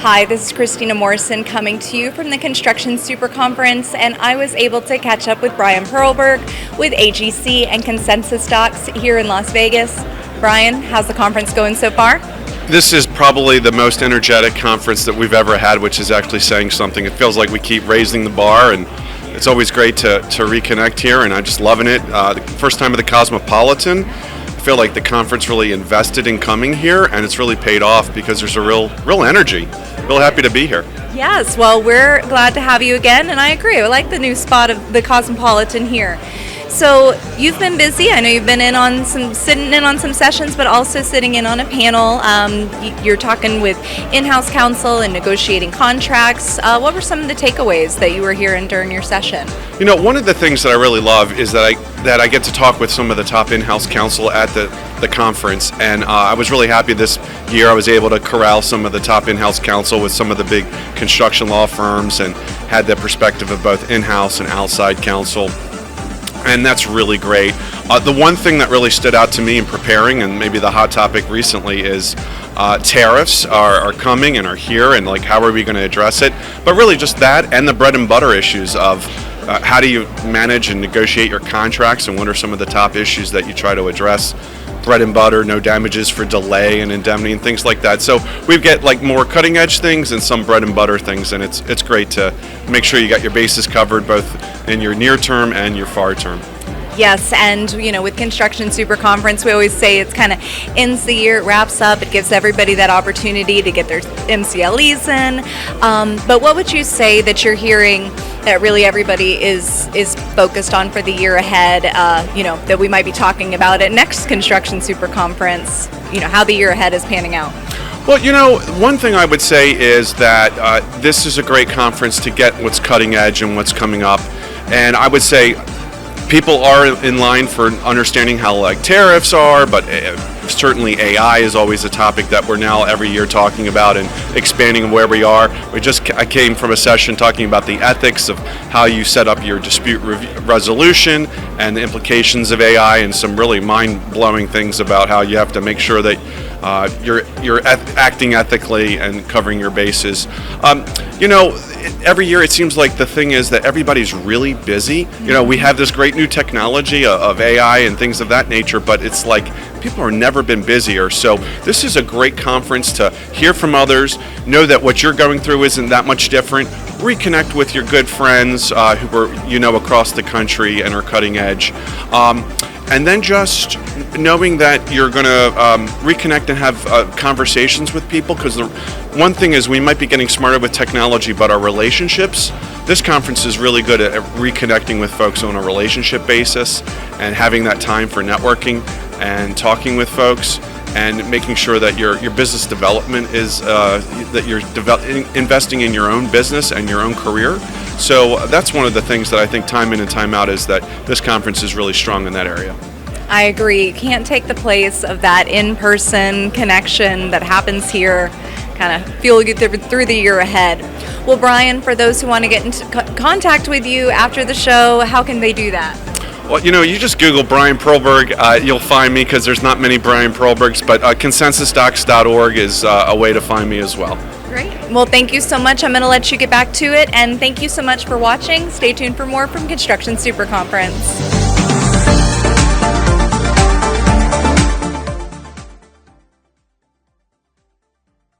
Hi, this is Christina Morrison coming to you from the Construction SuperConference, and I was able to catch up with Brian Perlberg with AGC and ConsensusDocs here in Las Vegas. Brian, how's the conference going so far? This is probably the most energetic conference that we've ever had, which is actually saying something. It feels like we keep raising the bar, and it's always great to reconnect here, and I'm just loving it. The first time at the Cosmopolitan. I feel like the conference really invested in coming here, and it's really paid off because there's a real energy. Real happy to be here. Yes, well, we're glad to have you again, and I agree. I like the new spot of the Cosmopolitan here. So you've been busy. I know you've been sitting in on some sessions, but also sitting in on a panel. You're talking with in-house counsel and negotiating contracts. What were some of the takeaways that you were hearing during your session? You know, one of the things that I really love is that I get to talk with some of the top in-house counsel at the conference, and I was really happy this year I was able to corral some of the top in-house counsel with some of the big construction law firms and had the perspective of both in-house and outside counsel. And that's really great. The one thing that really stood out to me in preparing, and maybe the hot topic recently, is tariffs are coming and are here, and like how are we going to address it? But really just that and the bread and butter issues of how do you manage and negotiate your contracts, and what are some of the top issues that you try to address? Bread and butter, no damages for delay and indemnity and things like that. So we get like more cutting edge things and some bread and butter things, and it's great to make sure you got your bases covered both in your near term and your far term. Yes, and with Construction SuperConference, we always say it's kind of ends the year, it wraps up, it gives everybody that opportunity to get their MCLEs in. But what would you say that you're hearing that really everybody is focused on for the year ahead, that we might be talking about at next Construction SuperConference, how the year ahead is panning out? Well, one thing I would say is that this is a great conference to get what's cutting edge and what's coming up. And I would say people are in line for understanding how tariffs are, but certainly AI is always a topic that we're now every year talking about and expanding where we are. I came from a session talking about the ethics of how you set up your dispute resolution and the implications of AI, and some really mind-blowing things about how you have to make sure that you're acting ethically and covering your bases. Every year it seems like the thing is that everybody's really busy. We have this great new technology of AI and things of that nature, but it's like people have never been busier. So this is a great conference to hear from others, know that what you're going through isn't that much different, reconnect with your good friends who are across the country and are cutting edge. And then just knowing that you're going to reconnect and have conversations with people, because the one thing is we might be getting smarter with technology, but our relationships, this conference is really good at reconnecting with folks on a relationship basis and having that time for networking and talking with folks and making sure that your business development is that you're investing in your own business and your own career. So that's one of the things that I think time in and time out is that this conference is really strong in that area. I agree. You can't take the place of that in-person connection that happens here, kind of fuel you through the year ahead. Well, Brian, for those who want to get into contact with you after the show, how can they do that? Well, you just Google Brian Perlberg. You'll find me because there's not many Brian Perlbergs, but ConsensusDocs.org is a way to find me as well. Great. Well, thank you so much. I'm going to let you get back to it, and thank you so much for watching. Stay tuned for more from Construction SuperConference.